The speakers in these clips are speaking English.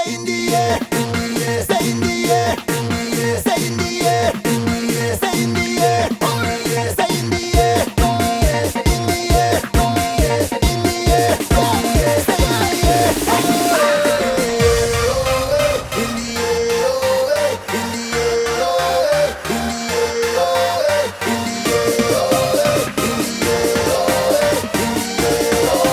Say in the air, in the air, say in the air, in the air, say in the air, in the air, say in the air, oh yeah, say in the air, in the air, in the air, in the air, in the air, oh yeah, say in the air, in the air, in the air, oh in the air, oh in the air, oh in the air, oh in the air, oh in the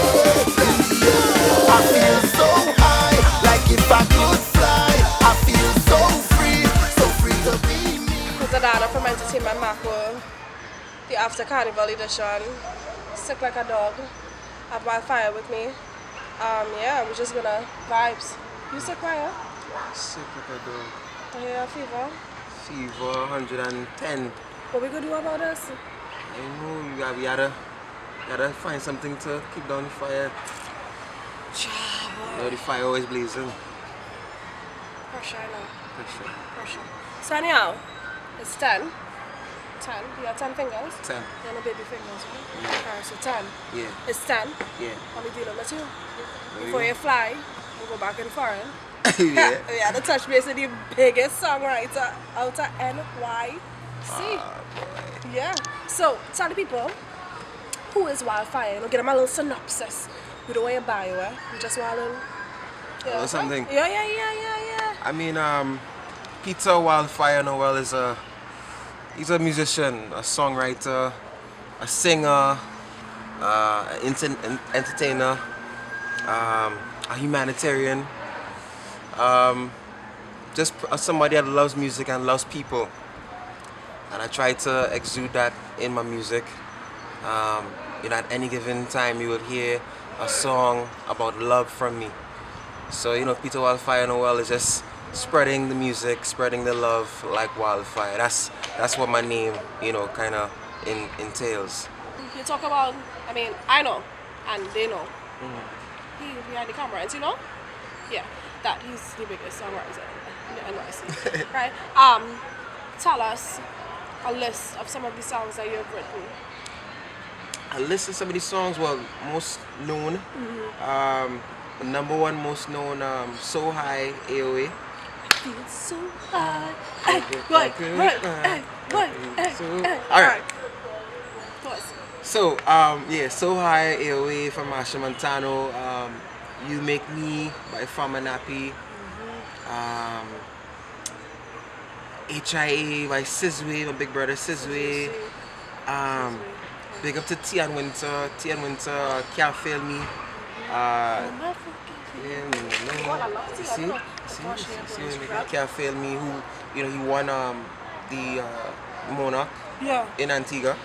air, I feel so high, like if I could fly. I feel so free to be me. It's a data from Entertainment Macco, the After Carnival edition. Sick like a dog. Have WilDFiRE with me. Yeah, we're just gonna vibes. You sick, Raya? Sick like a dog. I hear a fever. Fever 110. What we gonna do about this? I know we gotta find something to keep down the fire. You know, the fire always blazing. Pressure, I know. Pressure. Pressure. So anyhow, it's 10. 10. You got 10 fingers? 10. You know baby fingers, right? Yeah. Alright, so 10. Yeah. It's 10. Yeah. I'll be dealing with you. There Before you you fly, we'll go back in foreign. Yeah. We had to touch base with the biggest songwriter out of NYC. Boy. Yeah. So tell the people who is WilDFiRE. You know, give them a little synopsis. We don't want you buy you, we just want a little. Yeah, Or something. Yeah. I mean, Peter WilDFiRE Noel is he's a musician, a songwriter, a singer, an entertainer, a humanitarian, just somebody that loves music and loves people. And I try to exude that in my music. You know, at any given time you will hear a song about love from me. So, you know, Peter WilDFiRE Noel is just spreading the music, spreading the love like wildfire. That's what my name, you know, kind of entails. You talk about, I mean, I know, and they know. He behind the camera, and you know? Yeah, that he's the biggest songwriter in NYC. Right? Tell us a list of some of the songs that you have written. I listen to some of these songs, well, most known, number one most known, So High, AOA. I feel so high. Alright. So, yeah, So High, AOA from Machel Montano, You Make Me by Nappy, HIA by Sizwe, my big brother Sizwe. Big up to Tian Winter, Can't Fail Me. Can't Fail Me, who, you know, he won the Monarch in Antigua.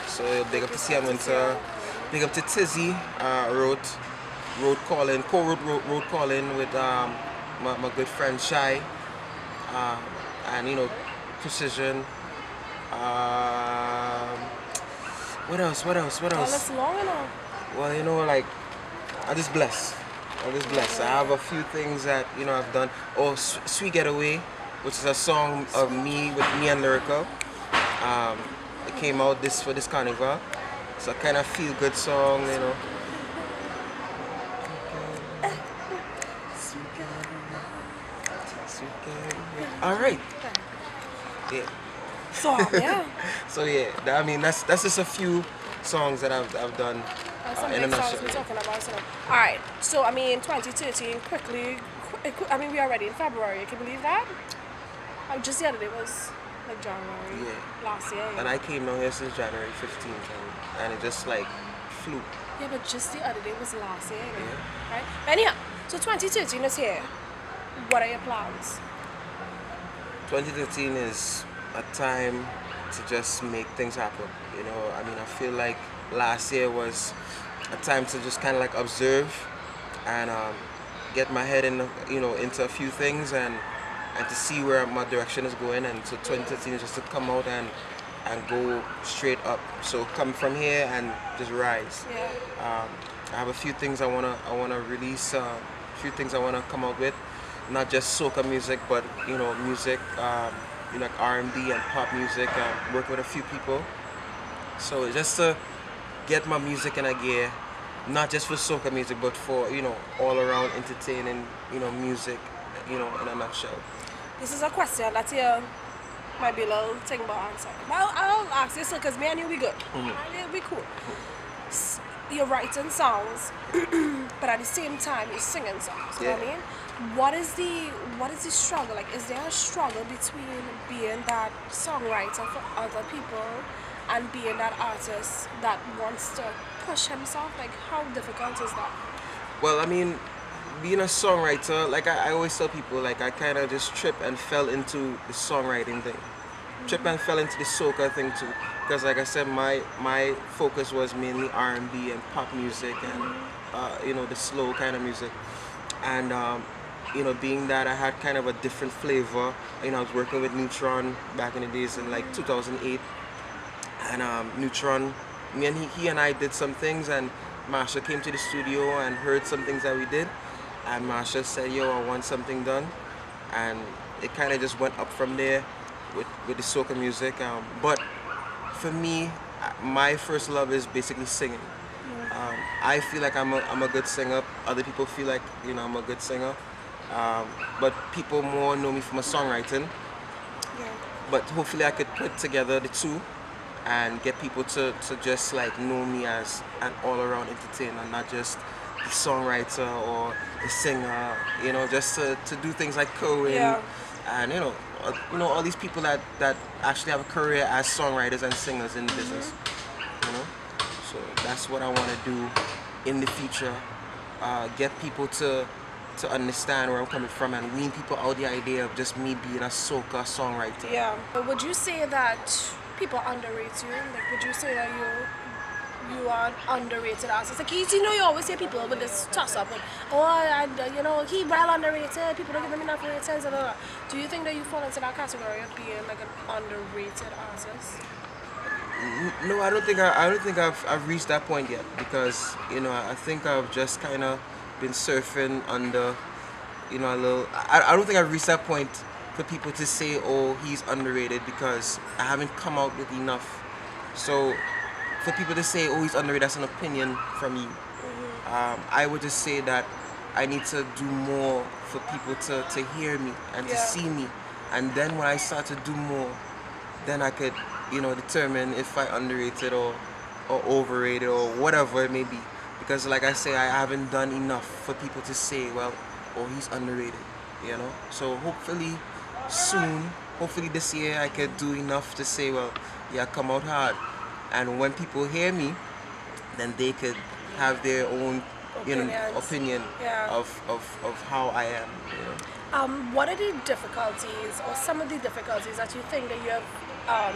So big up to Tian Winter. Big up to Tizzy, wrote Road Calling with my good friend Shy. And you know, Precision. What else? Oh, that's long enough. Well, you know, like, I'm just blessed. I have a few things that, you know, I've done. Oh, Sweet Getaway, which is a song of me and Lyrical. It came out for this carnival. It's a kind of feel-good song, you know. All right. Yeah. So, yeah. So yeah, I mean that's just a few songs that I've done songs we're talking about. So. All right. So I mean, 2013 quickly. I mean, we are already in February. Can you believe that? Just the other day was like January last year. And I came down here since January 15th, and it just like flew. Yeah, but just the other day was last year. Right? Anyhow, so 2013 is here. What are your plans? 2013 is a time to just make things happen. You know, I mean, I feel like last year was a time to just kind of like observe and get my head in, you know, into a few things and to see where my direction is going. And so 2013 is just to come out and go straight up. So come from here and just rise. Yeah. I have a few things I wanna release. A few things I wanna come out with. Not just soca music, but you know, music, you know, like R&B and pop music. Work with a few people. So just to get my music in a gear, not just for soca music, but for, you know, all around entertaining, you know, music you know, in a nutshell. This is a question that you might be a little thing about answer. But I'll ask you because me and you be good. It'll be cool. You're writing songs, but at the same time you're singing songs. You know what I mean? What is the struggle? Like, is there a struggle between being that songwriter for other people and being that artist that wants to push himself? Like, how difficult is that? Well, I mean, being a songwriter, like I always tell people, like I kind of just tripped and fell into the songwriting thing. Tripped and fell into the soca thing too. Because like I said, my focus was mainly R&B and pop music and, you know, the slow kind of music. And, you know, being that I had kind of a different flavor, you know, I was working with Neutron back in the days in like 2008. And Neutron, me and he and I did some things, and Machel came to the studio and heard some things that we did. And Machel said, yo, I want something done. And it kind of just went up from there with the soca music. But for me, my first love is basically singing. I feel like I'm a good singer. Other people feel like, you know, I'm a good singer. But people more know me from a songwriting. But hopefully I could put together the two and get people to just like know me as an all-around entertainer, not just the songwriter or the singer, you know, just to do things like Cohen and you know all these people that actually have a career as songwriters and singers in the business, you know. So that's what I want to do in the future, get people to understand where I'm coming from and wean people out the idea of just me being a soca songwriter. Yeah, but would you say that people underrate you? Like, would you say that you are an underrated artist? Like, you know, you always hear people with this toss-up, and, you know, he well underrated, people don't give him enough ratings, blah, blah, blah. Do you think that you fall into that category of being like an underrated artist? No, I don't think I've reached that point yet, because, you know, I think I've just kind of been surfing under, you know, a little. I don't think I've reached that point for people to say, oh, he's underrated, because I haven't come out with enough. So for people to say, oh, he's underrated, that's an opinion from you. I would just say that I need to do more for people to hear me and to see me. And then when I start to do more, then I could, you know, determine if I underrated or overrated or whatever it may be. Because like I say, I haven't done enough for people to say, well, oh, he's underrated, you know. So hopefully soon, hopefully this year, I could do enough to say, well, yeah, come out hard. And when people hear me, then they could have their own, you know, opinion of how I am, you know. What are the difficulties or some of the difficulties that you think that you have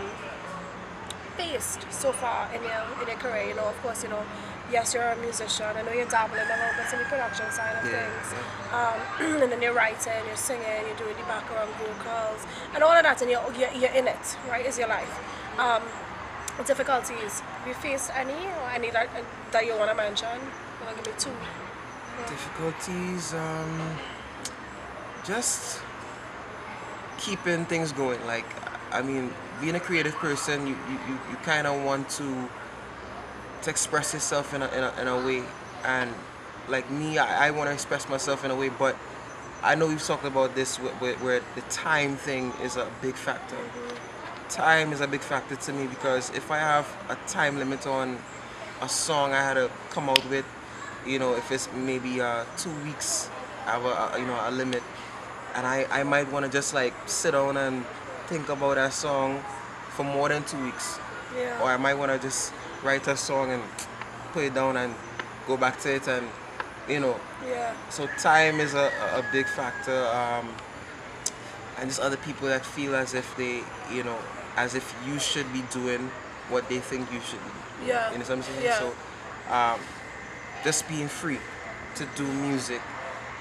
faced so far in your career? You know, of course, you know, yes, you're a musician. I know you're dabbling a little bit in the production side of things. And then you're writing, you're singing, you're doing the background vocals, and all of that, and you're in it, right? It's your life. Difficulties. Have you faced any, or any that you want to mention? You want to give me two? Difficulties, just keeping things going. Like, I mean, being a creative person, you kind of want to express yourself in a way, and like me, I want to express myself in a way, but I know we've talked about this where the time thing is a big factor. Time is a big factor to me, because if I have a time limit on a song I had to come out with, you know, if it's maybe 2 weeks, I have a limit, and I might want to just like sit down and think about that song for more than 2 weeks, or I might want to just write a song and put it down and go back to it, and you know. So time is a big factor, and just other people that feel as if they, you know, as if you should be doing what they think you should be. You know what I'm saying? So just being free to do music.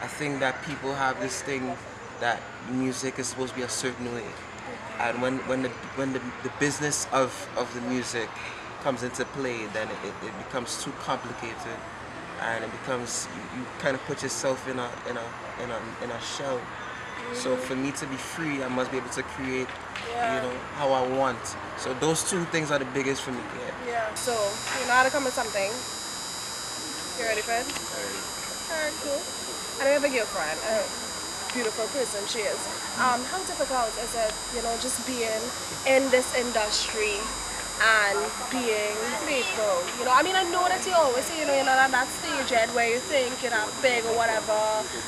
I think that people have this thing that music is supposed to be a certain way, and when the business of the music comes into play, then it becomes too complicated, and it becomes, you kind of put yourself in a shell. So for me to be free, I must be able to create, you know, how I want. So those two things are the biggest for me. So you know how to come with something. You ready, Fred? Alright. Alright, cool. I don't have a girlfriend. beautiful person she is. How difficult is it, you know, just being in this industry and being faithful? You know, I mean, I know that you always say, you know, you're not at that stage yet where you think you're not big or whatever,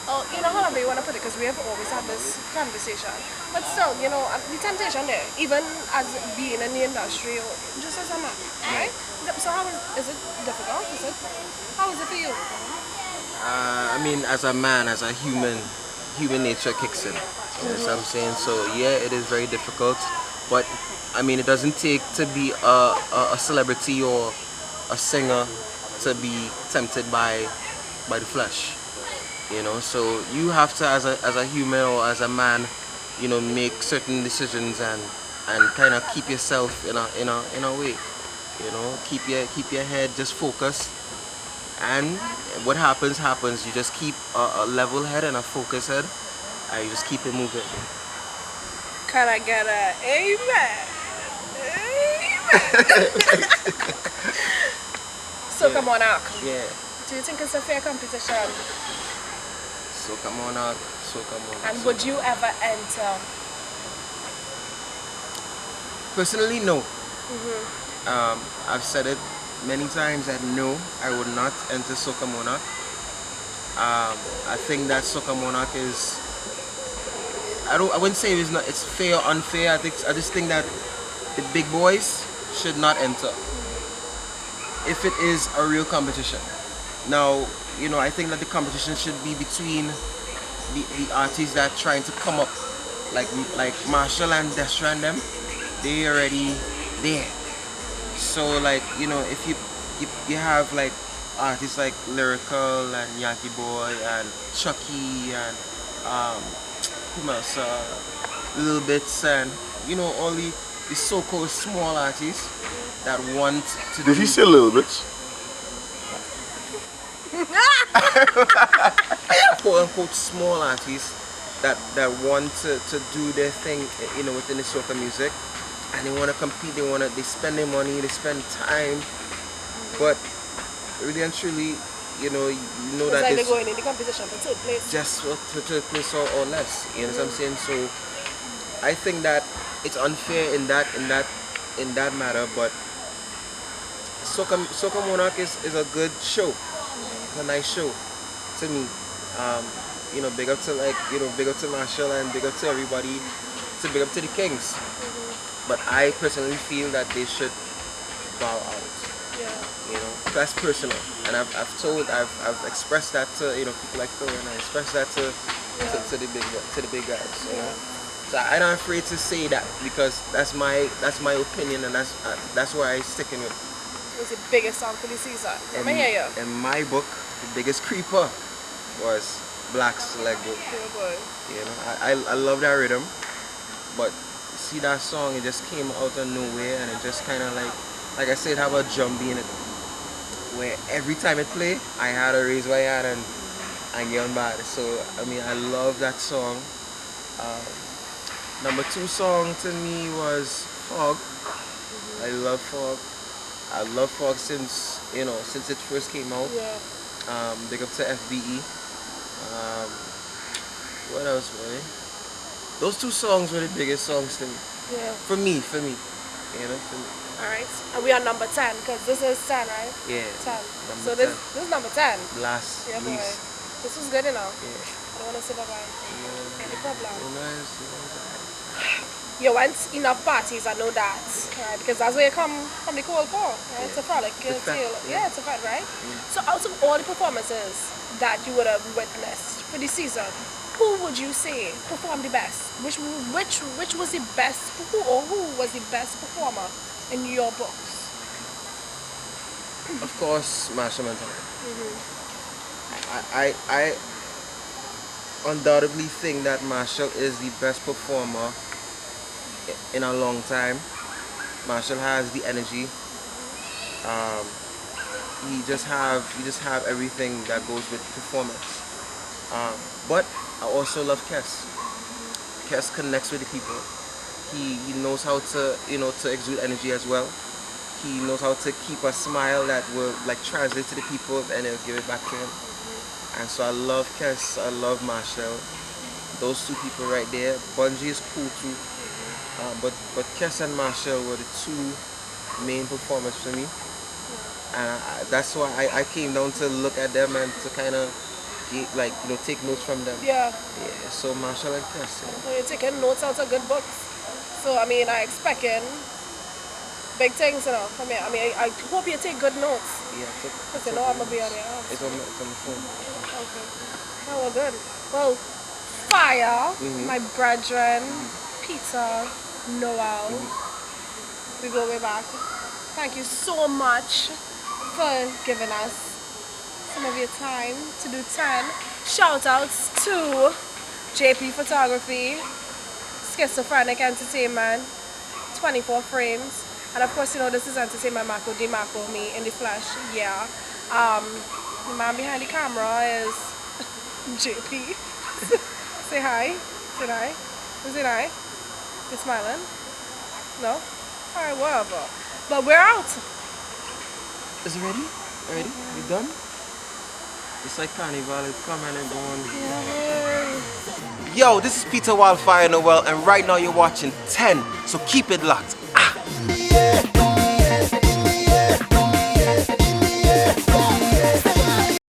or, you know, however you want to put it, because we have always had this conversation. But still, you know, the temptation there, even as being in the industry, or just as a man, right? So how is it difficult? How is it for you? I mean, as a man, as a human nature kicks in. You know what I'm saying? So yeah, it is very difficult, but I mean, it doesn't take to be a celebrity or a singer to be tempted by the flesh. You know, so you have to, as a human or as a man, you know, make certain decisions and kind of keep yourself in a way. You know, keep your head just focused, and what happens. You just keep a level head and a focused head, and you just keep it moving. Can I get a amen? So come on out. Yeah. Do you think it's a fair competition? So come on out. And would you ever enter? Personally, no. I've said it many times that no, I would not enter Soca Monarch. I think that Soca Monarch is, I wouldn't say it's fair or unfair. I just think that the big boys should not enter if it is a real competition. Now, you know, I think that the competition should be between the artists that are trying to come up, like Machel and Destra and them. They already there. So like, you know, if you have like artists like Lyrical and Yankee Boy and Chucky and who else, Little Bits, and you know, all the so-called small artists that want to Did he say Little Bits? quote unquote small artists that want to do their thing, you know, within the soca music, and they want to compete. They spend their money, they spend time, but really and truly, you know that like they're going in the competition for third place. Just for third place or less. You know what I'm saying? So I think that it's unfair in that matter, but Soca Monarch is a good show. It's a nice show to me. You know, big up to Machel and big up to everybody, big up to the Kings. But I personally feel that they should bow out. Yeah. You know, that's personal, and I've expressed that to, you know, people like Phil, and I expressed that to the big guys. You know? So I'm not afraid to say that, because that's my opinion, and that's where I sticking with. What's the biggest song for the season? Let me hear you. In my book, the biggest creeper was Black's Lego. Good boy. You know, I love that rhythm, but see that song, it just came out of nowhere, and it just kind of like I said, have a drum beat in it, where every time it play, I had to raise my hand and get on bad. So I mean, I love that song. Number 2 song to me was Fog. I love Fog. I love Fog since it first came out. Yeah. Big up to FBE. What else, boy? Those 2 songs were the biggest songs to me. Yeah. For me. You know, for me. Alright. And we are number 10, because this is 10, right? Yeah. 10. Number So 10. this is number 10. Last, Yeah, boy. least. This was good enough. Yeah. I don't want to say bye-bye. Any problem? Nice. You went enough parties, I know that, right? Because that's where you come from the cold for, right? It's a frolic. It's a fete, Yeah, it's a fete, right? So out of all the performances that you would have witnessed for the season, who would you say performed the best? Which was the best? Who was the best performer in your books? Of course, Machel Montano. I undoubtedly think that Machel is the best performer in a long time. Machel has the energy. He just have everything that goes with performance. But I also love Kes. Kes connects with the people. He knows how to exude energy as well. He knows how to keep a smile that will like translate to the people, and it'll give it back to him. And so I love Kes, I love Machel. those two people right there. Bungie is cool too. But Kes and Machel were the two main performers for me. And that's why I came down to look at them and to kind of take notes from them. Yeah. Yeah. So Machel and Kes. Yeah. So you're taking notes out of good books. So I mean, I expecting big things, you know, from you. I mean, I hope you take good notes. Yeah. Because you know I'm gonna be on your house. It's on the phone. Okay. Oh, well, good. Well, Fire, my brethren, Peter, Noel, we go way back. Thank you so much for giving us some of your time to do 10. Shout outs to JP Photography, Schizophrenic Entertainment, 24 Frames, and of course, you know, this is Entertainment Macco, Macco, me in the flesh, yeah. The man behind the camera is JP. Say hi. Say hi. Say hi. You smiling? No? Alright, whatever. But we're out. Is it ready? Ready? You done? It's like carnival, it's coming and going. Yo, this is Peter WilDFiRE Noel, and right now you're watching 10, so keep it locked.